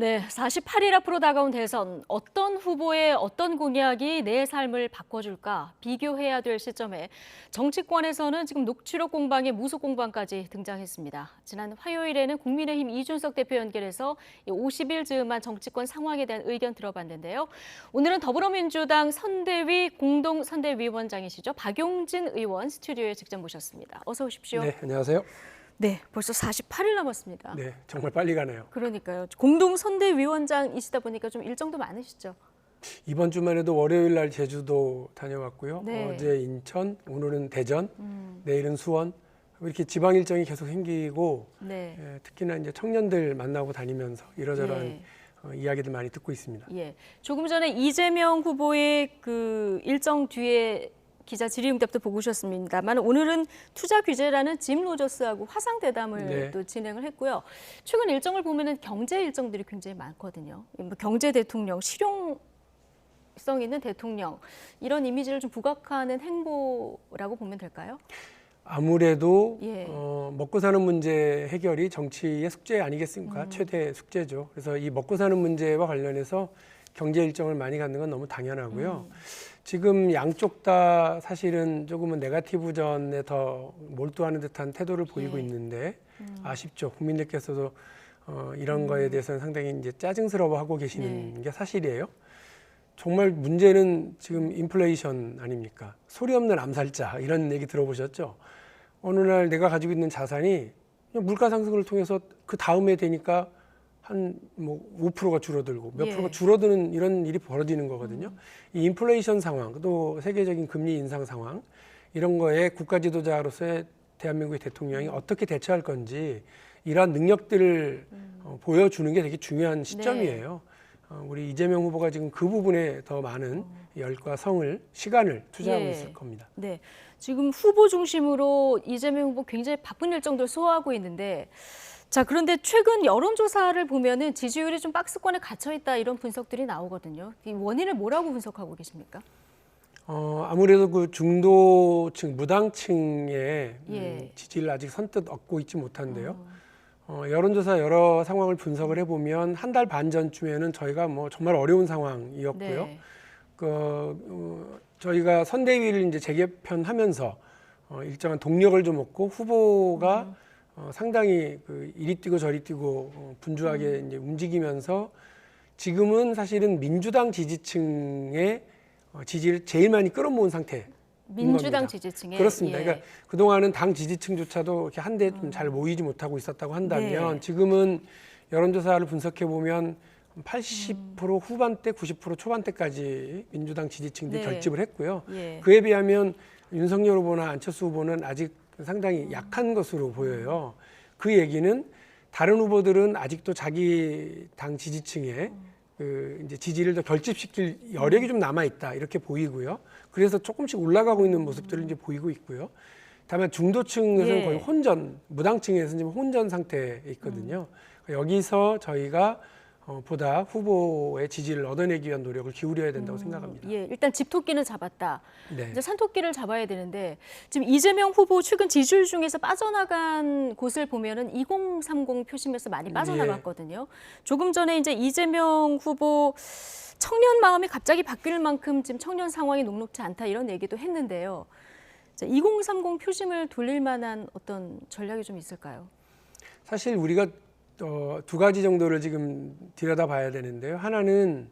네, 48일 앞으로 다가온 대선, 어떤 후보의 어떤 공약이 내 삶을 바꿔줄까 비교해야 될 시점에 정치권에서는 지금 녹취록 공방에 무속 공방까지 등장했습니다. 지난 화요일에는 국민의힘 이준석 대표 연결해서 50일 즈음한 정치권 상황에 대한 의견 들어봤는데요. 오늘은 더불어민주당 선대위 공동선대위원장이시죠. 박용진 의원 스튜디오에 직접 모셨습니다. 어서 오십시오. 네, 안녕하세요. 네, 벌써 48일 남았습니다. 네, 정말 빨리 가네요. 그러니까요. 공동선대위원장이시다 보니까 좀 일정도 많으시죠? 이번 주만 해도 월요일 날 제주도 다녀왔고요. 네. 어제 인천, 오늘은 대전, 내일은 수원. 이렇게 지방 일정이 계속 생기고 네. 특히나 이제 청년들 만나고 다니면서 이러저러한 예. 이야기들 많이 듣고 있습니다. 예. 조금 전에 이재명 후보의 그 일정 뒤에 기자 질의응답도 보고 오셨습니다만 오늘은 투자 규제라는 짐 로저스하고 화상 대담을 네. 또 진행을 했고요. 최근 일정을 보면은 경제 일정들이 굉장히 많거든요. 뭐 경제 대통령, 실용성 있는 대통령 이런 이미지를 좀 부각하는 행보라고 보면 될까요? 아무래도 예. 먹고 사는 문제 해결이 정치의 숙제 아니겠습니까? 최대 숙제죠. 그래서 이 먹고 사는 문제와 관련해서 경제 일정을 많이 갖는 건 너무 당연하고요. 지금 양쪽 다 사실은 조금은 네거티브전에 더 몰두하는 듯한 태도를 보이고 있는데 아쉽죠. 국민들께서도 이런 거에 대해서는 상당히 이제 짜증스러워하고 계시는 게 사실이에요. 정말 문제는 지금 인플레이션 아닙니까? 소리 없는 암살자 이런 얘기 들어보셨죠? 어느 날 내가 가지고 있는 자산이 그냥 물가 상승을 통해서 그 다음에 되니까 한 뭐 5%가 줄어들고 몇 프로가 줄어드는 이런 일이 벌어지는 거거든요. 이 인플레이션 상황, 또 세계적인 금리 인상 상황 이런 거에 국가 지도자로서의 대한민국의 대통령이 어떻게 대처할 건지 이러한 능력들을 보여주는 게 되게 중요한 시점이에요. 우리 이재명 후보가 지금 그 부분에 더 많은 열과 성을, 시간을 투자하고 있을 겁니다. 네, 지금 후보 중심으로 이재명 후보 굉장히 바쁜 일정들 소화하고 있는데 자, 그런데 최근 여론조사를 보면은 지지율이 좀 박스권에 갇혀 있다 이런 분석들이 나오거든요. 이 원인을 뭐라고 분석하고 계십니까? 아무래도 그 중도층, 무당층의 지지를 아직 선뜻 얻고 있지 못한데요. 여론조사 여러 상황을 분석을 해보면 한 달 반 전쯤에는 저희가 뭐 정말 어려운 상황이었고요. 네. 저희가 선대위를 이제 재개편하면서 일정한 동력을 좀 얻고 후보가 상당히 이리 뛰고 저리 뛰고 분주하게 이제 움직이면서 지금은 사실은 민주당 지지층의 지지를 제일 많이 끌어모은 상태. 민주당 지지층에 그렇습니다. 그러니까 그동안은 당 지지층조차도 이렇게 한데 좀 잘 모이지 못하고 있었다고 한다면 지금은 여론조사를 분석해 보면 80% 후반대, 90% 초반대까지 민주당 지지층들이 결집을 했고요. 그에 비하면 윤석열 후보나 안철수 후보는 아직 상당히 약한 것으로 보여요. 그 얘기는 다른 후보들은 아직도 자기 당 지지층에 이제 지지를 더 결집시킬 여력이 좀 남아 있다 이렇게 보이고요. 그래서 조금씩 올라가고 있는 모습들을 이제 보이고 있고요. 다만 중도층에서는 거의 혼전, 무당층에서는 지금 혼전 상태에 있거든요. 여기서 저희가 보다 후보의 지지를 얻어내기 위한 노력을 기울여야 된다고 생각합니다. 예, 일단 집토끼는 잡았다. 네. 이제 산토끼를 잡아야 되는데 지금 이재명 후보 최근 지지율 중에서 빠져나간 곳을 보면은 2030 표심에서 많이 빠져나갔거든요. 조금 전에 이제 이재명 후보 청년 마음이 갑자기 바뀔 만큼 지금 청년 상황이 녹록지 않다 이런 얘기도 했는데요. 자, 2030 표심을 돌릴 만한 어떤 전략이 좀 있을까요? 사실 우리가 두 가지 정도를 지금 들여다봐야 되는데요. 하나는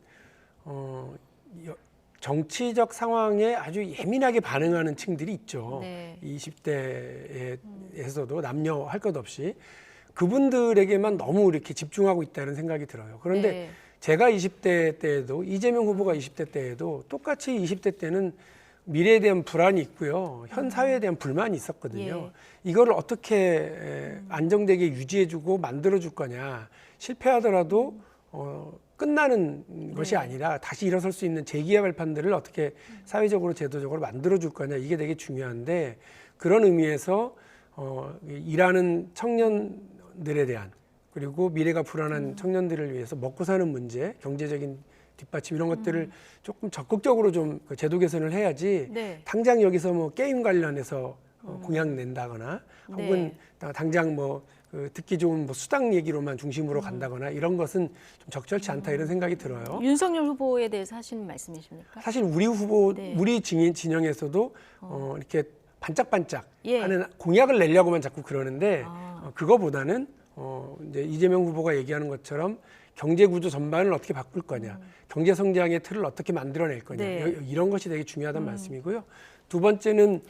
정치적 상황에 아주 예민하게 반응하는 층들이 있죠. 20대에서도 남녀 할 것 없이 그분들에게만 너무 이렇게 집중하고 있다는 생각이 들어요. 그런데 제가 20대 때에도 이재명 후보가 20대 때에도 똑같이 20대 때는 미래에 대한 불안이 있고요. 현 사회에 대한 불만이 있었거든요. 이거를 어떻게 안정되게 유지해주고 만들어줄 거냐. 실패하더라도 끝나는 것이 아니라 다시 일어설 수 있는 재기의 발판들을 어떻게 사회적으로 제도적으로 만들어줄 거냐. 이게 되게 중요한데 그런 의미에서 일하는 청년들에 대한 그리고 미래가 불안한 청년들을 위해서 먹고 사는 문제, 경제적인 뒷받침 이런 것들을 조금 적극적으로 좀 제도 개선을 해야지 당장 여기서 뭐 게임 관련해서 공약 낸다거나 혹은 당장 뭐 듣기 좋은 뭐 수당 얘기로만 중심으로 간다거나 이런 것은 좀 적절치 않다 이런 생각이 들어요. 윤석열 후보에 대해서 하시는 말씀이십니까? 사실 우리 후보, 네. 우리 진영에서도 이렇게 반짝반짝 예. 하는 공약을 내려고만 자꾸 그러는데 아. 그거보다는 이제 이재명 후보가 얘기하는 것처럼 경제 구조 전반을 어떻게 바꿀 거냐, 경제 성장의 틀을 어떻게 만들어낼 거냐 네. 이런 것이 되게 중요하다는 말씀이고요. 두 번째는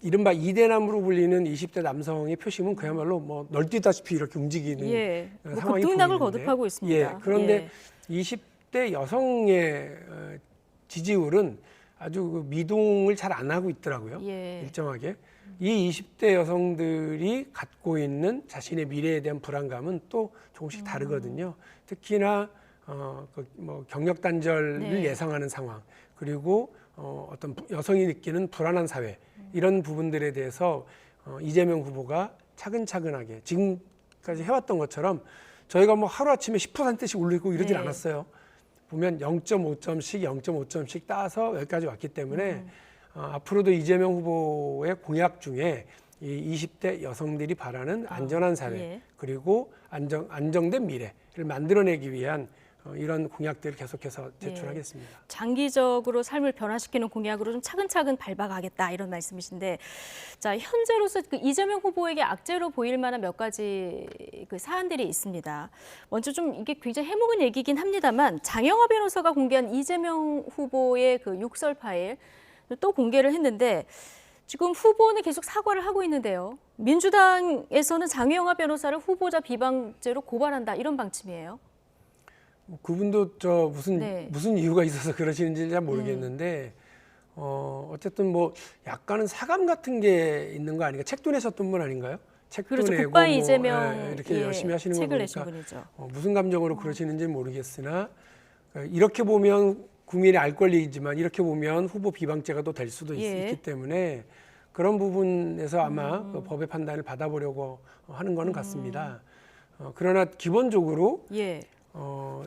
이른바 이대남으로 불리는 20대 남성의 표심은 그야말로 뭐 널뛰다시피 이렇게 움직이는 예. 뭐 상황이 급등락을 보이는데, 거듭하고 있습니다. 예, 그런데 예. 20대 여성의 지지율은 아주 그 미동을 잘 안 하고 있더라고요. 예. 일정하게. 이 20대 여성들이 갖고 있는 자신의 미래에 대한 불안감은 또 조금씩 다르거든요. 특히나 뭐 경력 단절을 네. 예상하는 상황, 그리고 어떤 여성이 느끼는 불안한 사회 이런 부분들에 대해서 이재명 후보가 차근차근하게 지금까지 해왔던 것처럼 저희가 뭐 하루아침에 10%씩 올리고 이러진 네. 않았어요. 보면 0.5점씩 따서 여기까지 왔기 때문에 앞으로도 이재명 후보의 공약 중에 이 20대 여성들이 바라는 안전한 사회 예. 그리고 안정된 미래를 만들어내기 위한 이런 공약들을 계속해서 제출하겠습니다. 장기적으로 삶을 변화시키는 공약으로 좀 차근차근 밟아가겠다 이런 말씀이신데, 자 현재로서 그 이재명 후보에게 악재로 보일 만한 몇 가지 그 사안들이 있습니다. 먼저 좀 이게 굉장히 해묵은 얘기긴 합니다만 장영하 변호사가 공개한 이재명 후보의 그 욕설 파일 또 공개를 했는데 지금 후보는 계속 사과를 하고 있는데요. 민주당에서는 장영하 변호사를 후보자 비방죄로 고발한다 이런 방침이에요. 그분도 무슨 이유가 있어서 그러시는지 잘 모르겠는데 어쨌든 뭐 약간은 사감 같은 게 있는 거 아닌가? 책도 내셨던 분 아닌가요? 책도 그렇죠. 내고 국가의 이재명 이렇게 열심히 하시는 거 책을 보니까 내신 분이죠. 무슨 감정으로 그러시는지 모르겠으나 이렇게 보면 국민의 알 권리이지만 이렇게 보면 후보 비방죄가 또 될 수도 예. 있기 때문에 그런 부분에서 아마 그 법의 판단을 받아보려고 하는 거는 같습니다. 그러나 기본적으로 예.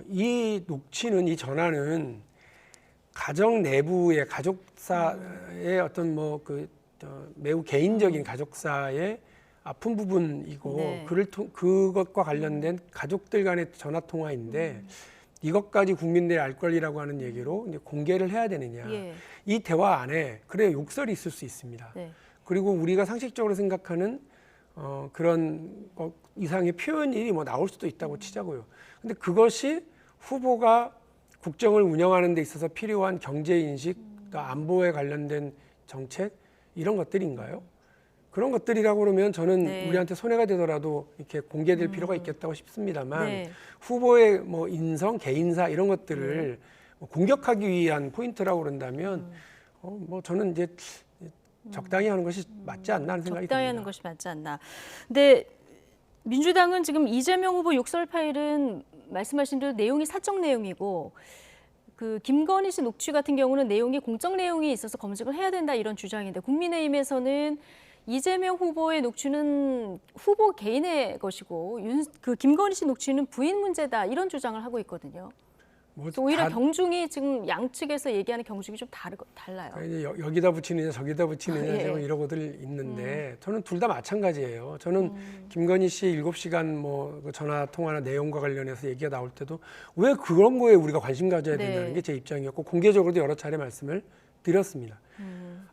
이 녹취는 이 전화는 가정 내부의 가족사의 어떤 뭐 매우 개인적인 가족사의 아픈 부분이고 네. 그것과 관련된 가족들 간의 전화 통화인데 이것까지 국민들의 알 권리라고 하는 얘기로 이제 공개를 해야 되느냐? 예. 이 대화 안에 그래 욕설이 있을 수 있습니다. 네. 그리고 우리가 상식적으로 생각하는 그런 이상의 표현이 뭐 나올 수도 있다고 치자고요. 근데 그것이 후보가 국정을 운영하는 데 있어서 필요한 경제 인식, 또 안보에 관련된 정책 이런 것들인가요? 그런 것들이라고 그러면 저는 네. 우리한테 손해가 되더라도 이렇게 공개될 필요가 있겠다고 싶습니다만 네. 후보의 뭐 인성, 개인사 이런 것들을 뭐 공격하기 위한 포인트라고 그런다면 뭐 저는 이제 적당히 하는 것이 맞지 않나 하는 생각이 적당히 듭니다. 하는 것이 맞지 않나. 근데 민주당은 지금 이재명 후보 욕설 파일은 말씀하신 대로 내용이 사적 내용이고 그 김건희 씨 녹취 같은 경우는 내용이 공적 내용이 있어서 검증을 해야 된다 이런 주장인데 국민의힘에서는 이재명 후보의 녹취는 후보 개인의 것이고 그 김건희 씨 녹취는 부인 문제다 이런 주장을 하고 있거든요. 뭐 오히려 경중이 지금 양측에서 얘기하는 경중이 좀 달라요. 이제 여기다 붙이느냐 저기다 붙이느냐 예. 지금 이러고들 있는데 저는 둘 다 마찬가지예요. 저는 김건희 씨 7시간 뭐 전화 통화나 내용과 관련해서 얘기가 나올 때도 왜 그런 거에 우리가 관심 가져야 네. 된다는 게 제 입장이었고 공개적으로도 여러 차례 말씀을 드렸습니다.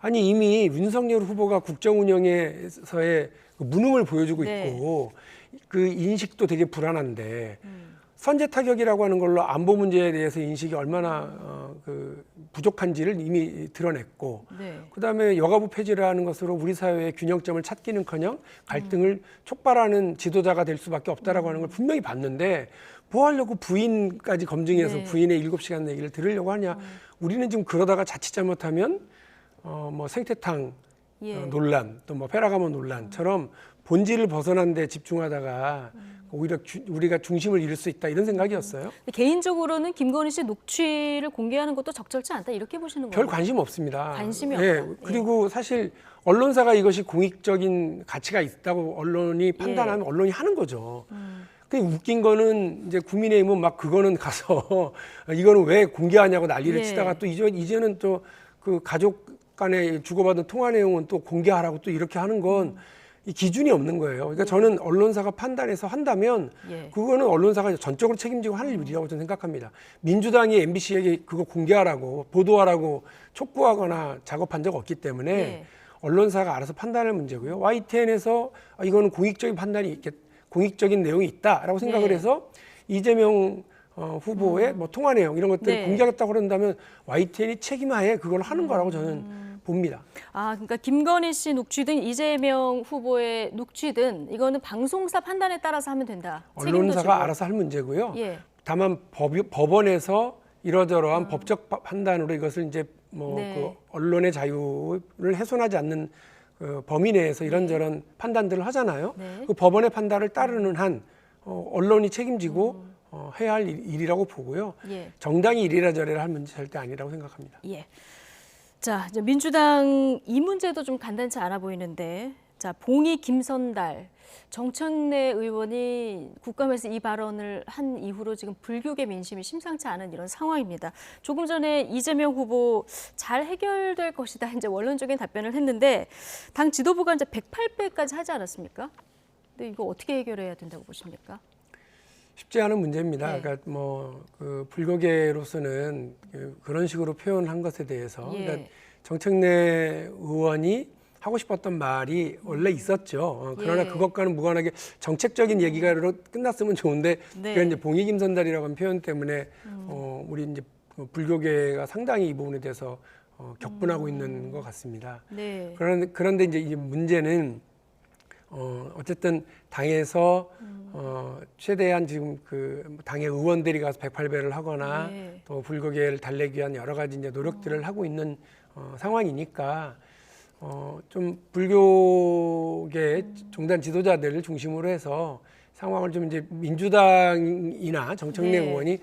아니 이미 윤석열 후보가 국정 운영에서의 그 무능을 보여주고 네. 있고 그 인식도 되게 불안한데 선제 타격이라고 하는 걸로 안보 문제에 대해서 인식이 얼마나 부족한지를 이미 드러냈고 네. 그다음에 여가부 폐지를 하는 것으로 우리 사회의 균형점을 찾기는커녕 갈등을 촉발하는 지도자가 될 수밖에 없다라고 하는 걸 분명히 봤는데 뭐 하려고 부인까지 검증해서 네. 부인의 7시간 얘기를 들으려고 하냐. 우리는 지금 그러다가 자칫 잘못하면 뭐 생태탕 예. 논란 또 뭐 페라가몬 논란처럼 본질을 벗어난 데 집중하다가 오히려 우리가 중심을 잃을 수 있다 이런 생각이었어요. 근데 개인적으로는 김건희 씨 녹취를 공개하는 것도 적절치 않다 이렇게 보시는 거예요? 별 관심 없습니다. 관심이 예, 없다. 그리고 사실 언론사가 이것이 공익적인 가치가 있다고 언론이 판단하면 언론이 하는 거죠. 근데 웃긴 거는 이제 국민의힘은 막 그거는 가서 이거는 왜 공개하냐고 난리를 예. 치다가 또 이제는 또 그 가족 간에 주고받은 통화 내용은 또 공개하라고 또 이렇게 하는 건 이 기준이 없는 거예요. 그러니까 저는 언론사가 판단해서 한다면 예. 그거는 언론사가 전적으로 책임지고 할 일이라고 저는 생각합니다. 민주당이 MBC에게 그거 공개하라고 보도하라고 촉구하거나 작업한 적 없기 때문에 예. 언론사가 알아서 판단할 문제고요. YTN에서 이거는 공익적인 판단이 공익적인 내용이 있다라고 생각을 네. 해서 이재명 후보의 뭐 통화 내용 이런 것들을 네. 공개하겠다고 그런다면 YTN이 책임하에 그걸 하는 거라고 저는 봅니다. 아, 그러니까 김건희 씨 녹취든 이재명 후보의 녹취든 이거는 방송사 판단에 따라서 하면 된다. 책임도 언론사가 지고. 알아서 할 문제고요. 예. 다만 법원에서 이러저러한 법적 판단으로 이것을 이제 뭐 네. 그 언론의 자유를 훼손하지 않는 그 범위 내에서 이런저런 판단들을 하잖아요. 네. 그 법원의 판단을 따르는 한 언론이 책임지고 해야 할 일이라고 보고요. 예. 정당이 이래라 저래라 할 문제 절대 아니라고 생각합니다. 예. 자, 이제 민주당 이 문제도 좀 간단치 않아 보이는데, 자, 봉이 김선달 정청래 의원이 국감에서 이 발언을 한 이후로 지금 불교계 민심이 심상치 않은 이런 상황입니다. 조금 전에 이재명 후보 잘 해결될 것이다 이제 원론적인 답변을 했는데 당 지도부가 이제 108배까지 하지 않았습니까? 근데 이거 어떻게 해결해야 된다고 보십니까? 쉽지 않은 문제입니다. 네. 그러니까 뭐 그 불교계로서는 그런 식으로 표현한 것에 대해서 예. 그러니까 정청래 의원이 하고 싶었던 말이 원래 있었죠. 그러나 예. 그것과는 무관하게 정책적인 얘기가 끝났으면 좋은데 네. 그게 이제 봉익임선달이라고 하는 표현 때문에 우리 이제 불교계가 상당히 이 부분에 대해서 격분하고 있는 것 같습니다. 네. 그런데 이제 이 문제는 어쨌든 당에서 최대한 지금 그 당의 의원들이 가서 108배를 하거나 네. 또 불교계를 달래기 위한 여러 가지 이제 노력들을 하고 있는 상황이니까 좀 불교계 종단 지도자들을 중심으로 해서 상황을 좀 이제 민주당이나 정청래 네. 의원이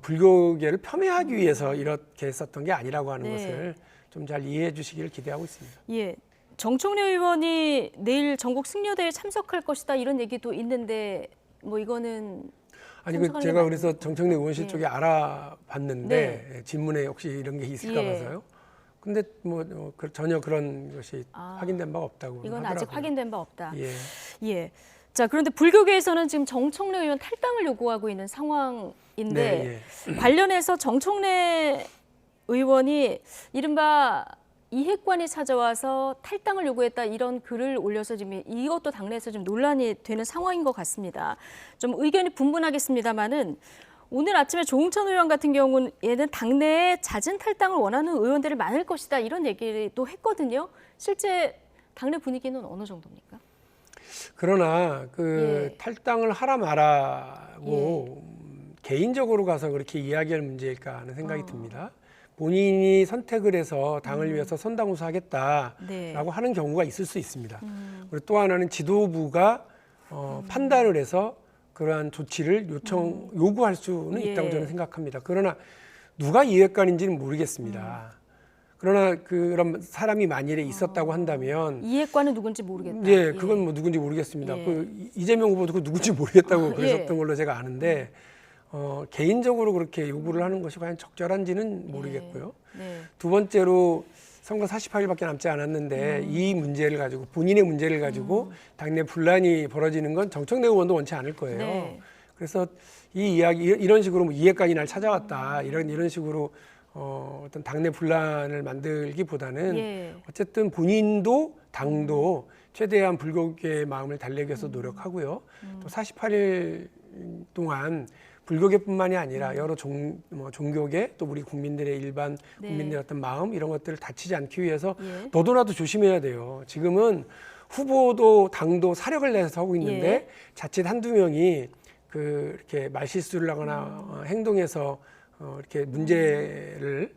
불교계를 폄훼하기 위해서 이렇게 했었던 게 아니라고 하는 네. 것을 좀 잘 이해해 주시기를 기대하고 있습니다. 예. 정청래 의원이 내일 전국 승려대회에 참석할 것이다 이런 얘기도 있는데 뭐 이거는 아니 참석하는 제가 게 그래서 정청래 의원실 예. 쪽에 알아봤는데 진문에 혹시 이런 게 있을까 예. 봐서요. 근데 전혀 그런 것이 아, 확인된 바가 없다고 이건 하더라고요. 아직 확인된 바 없다. 예. 예. 자, 그런데 불교계에서는 지금 정청래 의원 탈당을 요구하고 있는 상황인데 네, 관련해서 정청래 의원이 이른바 이핵관이 찾아와서 탈당을 요구했다 이런 글을 올려서 지금 이것도 당내에서 좀 논란이 되는 상황인 것 같습니다. 좀 의견이 분분하겠습니다만은 오늘 아침에 조응천 의원 같은 경우는 당내에 잦은 탈당을 원하는 의원들이 많을 것이다 이런 얘기도 했거든요. 실제 당내 분위기는 어느 정도입니까? 그러나 예. 탈당을 하라 마라고 개인적으로 가서 그렇게 이야기할 문제일까 하는 생각이 듭니다. 본인이 선택을 해서 당을 위해서 선당우사하겠다라고 네. 하는 경우가 있을 수 있습니다. 그리고 또 하나는 지도부가 판단을 해서 그러한 조치를 요구할 수는 예. 있다고 저는 생각합니다. 그러나 누가 이해관인지는 모르겠습니다. 그러나 그런 사람이 만일에 있었다고 한다면 이핵관은 누군지 모르겠다. 예, 그건 뭐 누군지 모르겠습니다. 예. 그 이재명 후보도 그 누군지 모르겠다고 예. 그랬었던 걸로 제가 아는데 개인적으로 그렇게 요구를 하는 것이 과연 적절한지는 모르겠고요. 네. 두 번째로 선거 48일밖에 남지 않았는데 이 문제를 가지고 본인의 문제를 가지고 당내 분란이 벌어지는 건 정청래 의원도 원치 않을 거예요. 네. 그래서 이 이야기 이런 식으로 뭐 이해관이 날 찾아왔다 이런 식으로 어떤 당내 분란을 만들기보다는 예. 어쨌든 본인도 당도 최대한 불교계의 마음을 달래기 위해서 노력하고요. 또 48일 동안 불교계뿐만이 아니라 여러 종교계 또 우리 국민들의 일반 네. 국민들의 어떤 마음 이런 것들을 다치지 않기 위해서 예. 너도나도 조심해야 돼요. 지금은 후보도 당도 사력을 내서 하고 있는데 예. 자칫 한두 명이 이렇게 말실수를 하거나 행동에서 이렇게 문제를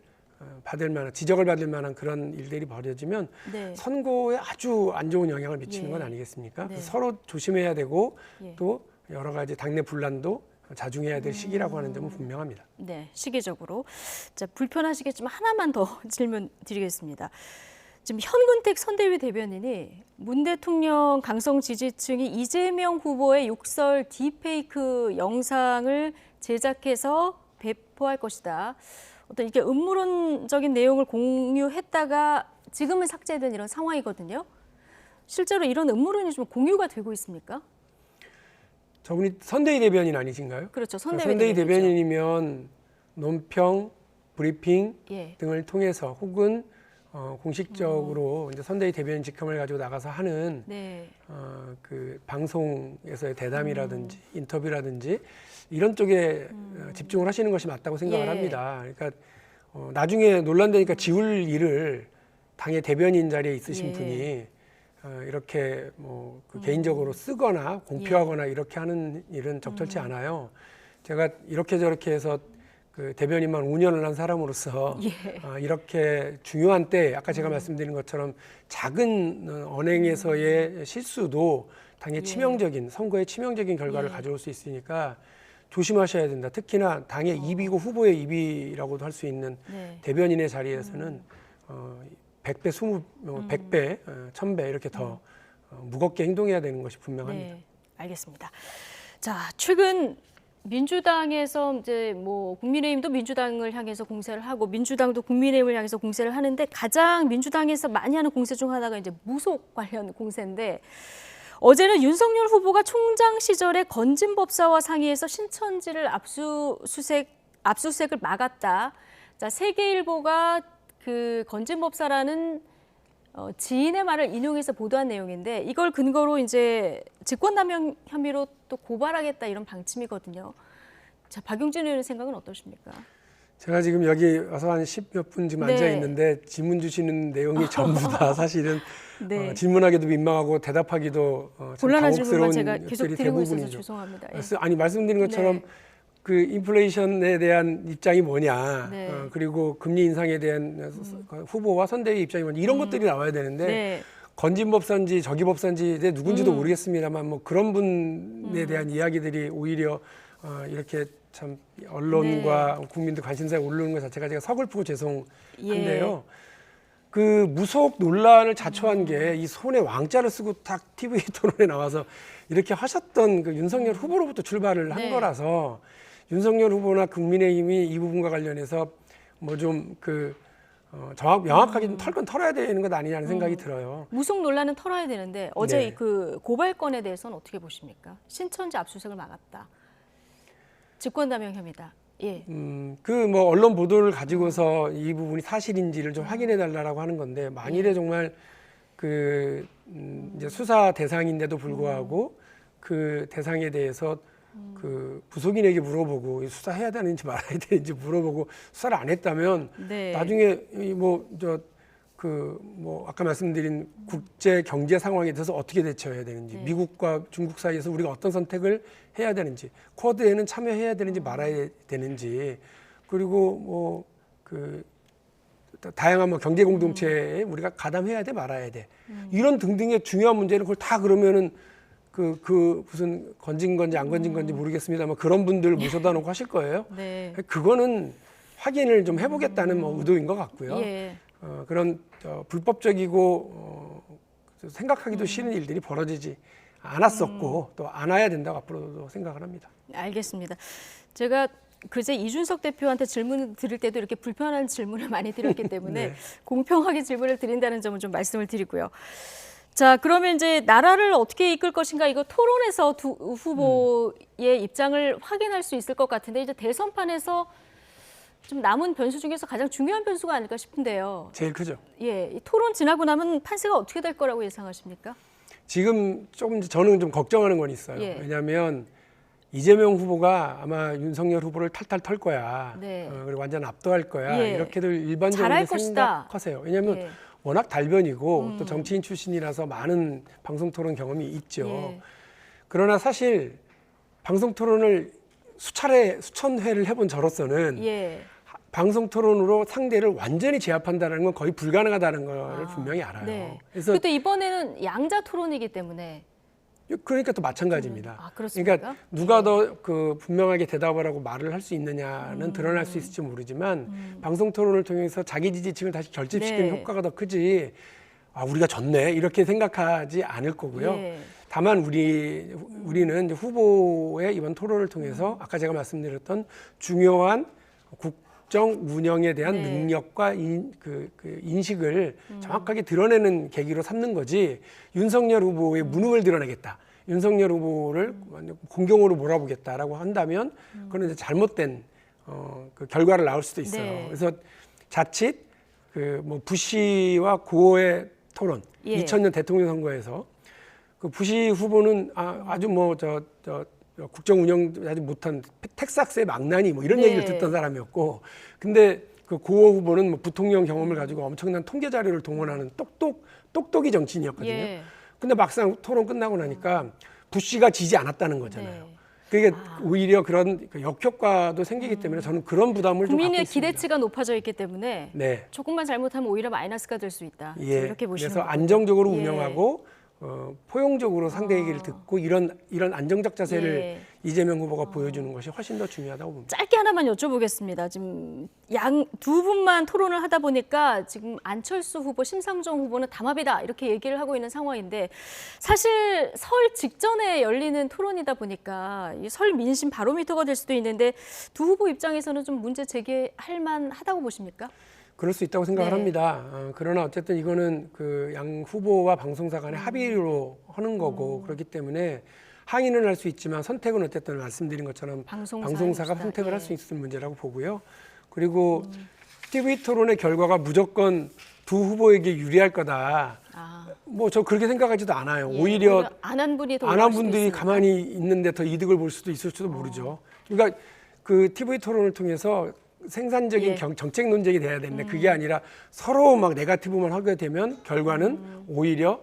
받을 만한 지적을 받을 만한 그런 일들이 벌어지면 네. 선거에 아주 안 좋은 영향을 미치는 예. 건 아니겠습니까? 네. 그래서 서로 조심해야 되고 예. 또 여러 가지 당내 분란도 자중해야 될 시기라고 하는 점은 분명합니다. 네, 시기적으로. 자, 불편하시겠지만 하나만 더 질문 드리겠습니다. 지금 현근택 선대위 대변인이 문 대통령 강성 지지층이 이재명 후보의 욕설 딥페이크 영상을 제작해서 배포할 것이다. 어떤 이렇게 음모론적인 내용을 공유했다가 지금은 삭제된 이런 상황이거든요. 실제로 이런 음모론이 좀 공유가 되고 있습니까? 저분이 선대위 대변인 아니신가요? 그렇죠. 선대위 대변인이면 논평, 브리핑 예. 등을 통해서 혹은 공식적으로 이제 선대위 대변인 직함을 가지고 나가서 하는 네. 그 방송에서의 대담이라든지 인터뷰라든지 이런 쪽에 집중을 하시는 것이 맞다고 생각을 예. 합니다. 그러니까 나중에 논란되니까 지울 일을 당의 대변인 자리에 있으신 예. 분이 이렇게 그 개인적으로 쓰거나 공표하거나 이렇게 하는 일은 적절치 않아요. 제가 이렇게 저렇게 해서 그 대변인만 5년을 한 사람으로서 예. 이렇게 중요한 때 아까 제가 말씀드린 것처럼 작은 언행에서의 실수도 당의 치명적인 선거에 치명적인 결과를 예. 가져올 수 있으니까 조심하셔야 된다. 특히나 당의 입이고 후보의 입이라고도 할 수 있는 네. 대변인의 자리에서는 100배, 100배, 1000배 이렇게 더 무겁게 행동해야 되는 것이 분명합니다. 네, 알겠습니다. 자, 최근 민주당에서 이제 뭐 국민의힘도 민주당을 향해서 공세를 하고 민주당도 국민의힘을 향해서 공세를 하는데 가장 민주당에서 많이 하는 공세 중 하나가 이제 무속 관련 공세인데 어제는 윤석열 후보가 총장 시절에 건진법사와 상의해서 신천지를 압수수색을 막았다. 자, 세계일보가 그 건진법사라는 지인의 말을 인용해서 보도한 내용인데 이걸 근거로 이제 직권남용 혐의로 또 고발하겠다 이런 방침이거든요. 자, 박용진 의원의 생각은 어떠십니까? 제가 지금 여기 와서 한 10몇 분 지금 네. 앉아 있는데 질문 주시는 내용이 전부 다 사실은 네. 질문하기도 민망하고 대답하기도 참 곤란한 질문만 당혹스러운 제가 계속 것들이 드리고 있어서 대부분이죠. 죄송합니다. 예. 아니 말씀드린 것처럼 네. 그 인플레이션에 대한 입장이 뭐냐, 네. 그리고 금리 인상에 대한 후보와 선대위 입장이 뭐냐 이런 것들이 나와야 되는데 네. 건진법사인지 저기법사인지 누군지도 모르겠습니다만 뭐 그런 분에 대한 이야기들이 오히려 이렇게 참 언론과 국민들 관심사에 오르는 것 자체가 제가 서글프고 죄송한데요. 그 무속 논란을 자초한 게 이 손에 왕자를 쓰고 딱 TV 토론에 나와서 이렇게 하셨던 그 윤석열 후보로부터 출발을 한 네. 거라서 윤석열 후보나 국민의힘이 이 부분과 관련해서 뭐 좀 그 명확하게 좀 털 건 털어야 되는 것 아니냐는 생각이 들어요. 무속 논란은 털어야 되는데 어제 네. 그 고발건에 대해서는 어떻게 보십니까? 신천지 압수수색을 막았다. 직권남용 혐의다. 예. 그 뭐 언론 보도를 가지고서 이 부분이 사실인지를 좀 확인해 달라고 하는 건데 만일에 정말 그 이제 수사 대상인데도 불구하고 그 대상에 대해서 그 부속인에게 물어보고 수사해야 되는지 말아야 되는지 물어보고 수사를 안 했다면 네. 나중에 뭐 아까 말씀드린 국제 경제 상황에 대해서 어떻게 대처해야 되는지 네. 미국과 중국 사이에서 우리가 어떤 선택을 해야 되는지 쿼드에는 참여해야 되는지 말아야 되는지 그리고 뭐 그 다양한 뭐 경제 공동체에 우리가 가담해야 돼 말아야 돼 이런 등등의 중요한 문제를 그걸 다 그러면은 그 무슨 건진 건지 안 건진 건지 모르겠습니다만 그런 분들 모셔다 놓고 하실 거예요. 네. 그거는 확인을 좀 해보겠다는 뭐 의도인 것 같고요. 예. 그런 불법적이고 생각하기도 싫은 일들이 벌어지지 않았었고 또 안 와야 된다고 앞으로도 생각을 합니다. 알겠습니다. 제가 그제 이준석 대표한테 질문을 드릴 때도 이렇게 불편한 질문을 많이 드렸기 때문에 네. 공평하게 질문을 드린다는 점은 좀 말씀을 드리고요. 자, 그러면 이제 나라를 어떻게 이끌 것인가 이거 토론에서 두 후보의 입장을 확인할 수 있을 것 같은데 이제 대선판에서 좀 남은 변수 중에서 가장 중요한 변수가 아닐까 싶은데요. 제일 크죠. 예, 이 토론 지나고 나면 판세가 어떻게 될 거라고 예상하십니까? 지금 조금 저는 좀 걱정하는 건 있어요. 예. 왜냐하면 이재명 후보가 아마 윤석열 후보를 탈탈 털 거야. 네. 그리고 완전 압도할 거야. 예. 이렇게들 일반적으로 잘할 것이다. 생각하세요. 왜냐하면 예. 워낙 달변이고 또 정치인 출신이라서 많은 방송 토론 경험이 있죠. 예. 그러나 사실 방송 토론을 수천 회를 해본 저로서는 예. 방송 토론으로 상대를 완전히 제압한다는 건 거의 불가능하다는 걸 분명히 알아요. 네. 그래서 그때 이번에는 양자 토론이기 때문에 그러니까 또 마찬가지입니다. 아, 그렇습니까? 그러니까 누가 더 그 분명하게 대답을 하고 말을 할 수 있느냐는 드러날 수 있을지 모르지만 방송 토론을 통해서 자기 지지층을 다시 결집시키는 네. 효과가 더 크지. 아, 우리가 졌네 이렇게 생각하지 않을 거고요. 예. 다만 우리는 이제 후보의 이번 토론을 통해서 아까 제가 말씀드렸던 중요한 국정 운영에 대한 네. 능력과 그 인식을 정확하게 드러내는 계기로 삼는 거지 윤석열 후보의 무능을 드러내겠다. 윤석열 후보를 공경으로 몰아보겠다라고 한다면 그건 이제 잘못된 그 결과를 낳을 수도 있어요. 네. 그래서 자칫 그 뭐 부시와 고의 토론, 예. 2000년 대통령 선거에서 그 부시 후보는 아주 뭐 국정 운영 아주 못한 텍사스의 망나니 뭐 이런 네. 얘기를 듣던 사람이었고, 근데 그 고 후보는 뭐 부통령 경험을 가지고 엄청난 통계 자료를 동원하는 똑똑이 정치인이었거든요. 예. 근데 막상 토론 끝나고 나니까 부시가 지지 않았다는 거잖아요. 네. 그게 오히려 그런 그 역효과도 생기기 때문에 저는 그런 부담을 좀 갖고 국민의 있습니다. 기대치가 높아져 있기 때문에 네. 조금만 잘못하면 오히려 마이너스가 될 수 있다. 예. 이렇게 보시는 그래서 거군요. 안정적으로 예. 운영하고 포용적으로 상대 얘기를 듣고 이런 안정적 자세를 예. 이재명 후보가 보여주는 것이 훨씬 더 중요하다고 봅니다. 짧게 하나만 여쭤보겠습니다. 지금 양 두 분만 토론을 하다 보니까 지금 안철수 후보, 심상정 후보는 담합이다 이렇게 얘기를 하고 있는 상황인데, 사실 설 직전에 열리는 토론이다 보니까 이 설 민심 바로미터가 될 수도 있는데 두 후보 입장에서는 좀 문제 제기할 만하다고 보십니까? 그럴 수 있다고 생각을 네. 합니다. 그러나 어쨌든 이거는 그 양 후보와 방송사 간의 합의로 하는 거고 그렇기 때문에 항의는 할 수 있지만 선택은 어쨌든 말씀드린 것처럼 방송사가 선택을 할 수 있는 문제라고 보고요. 그리고 TV 토론의 결과가 무조건 두 후보에게 유리할 거다. 뭐 저 그렇게 생각하지도 않아요. 예, 오히려 안 한 분이 더 안 올라갈 한 수도 분들이 있으니까. 가만히 있는데 더 이득을 볼 수도 있을지도 모르죠. 그러니까 그 TV 토론을 통해서 생산적인 예. 정책 논쟁이 돼야 되는데 그게 아니라 서로 막 네거티브만 하게 되면 결과는 오히려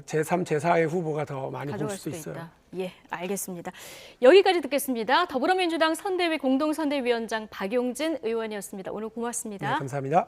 제3, 제4의 후보가 더 많이 볼 가져갈 수도 수도 있어요. 있다. 예, 알겠습니다. 여기까지 듣겠습니다. 더불어민주당 선대위 공동선대위원장 박용진 의원이었습니다. 오늘 고맙습니다. 네, 감사합니다.